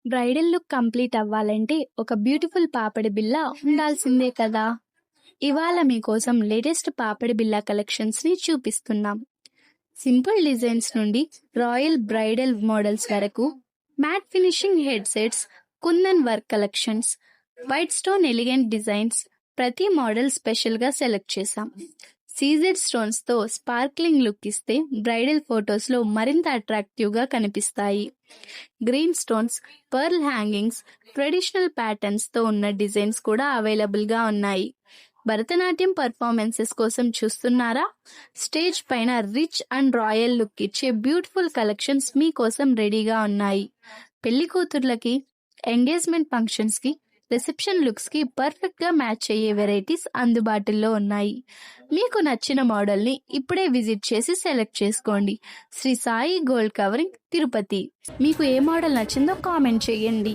Bridal look complete అవ్వాలంటే ఒక beautiful papdi బిల్ల ఉండాల్సిందే కదా. ఇవాళ మీకోసం లేటెస్ట్ పాపడి బిల్ల కలెక్షన్స్ ని చూపిస్తున్నాం. సింపుల్ డిజైన్స్ నుండి రాయల్ బ్రైడల్ మోడల్స్ వరకు, matte finishing head sets, kundan work collections, white stone elegant designs, ప్రతి మోడల్ స్పెషల్ గా సెలెక్ట్ చేశాం. సీజెడ్ స్టోన్స్ తో స్పార్క్లింగ్ లుక్ ఇస్తే బ్రైడల్ ఫొటోస్ లో మరింత అట్రాక్టివ్ గా కనిపిస్తాయి. Green stones, pearl hangings, traditional patterns తో ఉన్న డిజైన్స్ కూడా అవైలబుల్ గా ఉన్నాయి. భరతనాట్యం పర్ఫార్మెన్సెస్ కోసం చూస్తున్నారా? స్టేజ్ పైన రిచ్ అండ్ రాయల్ లుక్ ఇచ్చే బ్యూటిఫుల్ కలెక్షన్స్ మీకోసం రెడీగా ఉన్నాయి. పెళ్లి కూతుర్లకి, ఎంగేజ్మెంట్ ఫంక్షన్స్ కి, రిసెప్షన్ లుక్స్ కి పర్ఫెక్ట్ గా మ్యాచ్ అయ్యే వెరైటీస్ అందుబాటులో ఉన్నాయి. మీకు నచ్చిన మోడల్ ని ఇప్పుడే విజిట్ చేసి సెలెక్ట్ చేసుకోండి. Shri Sai gold covering, Tirupati. మీకు ఏ మోడల్ నచ్చిందో కామెంట్ చేయండి.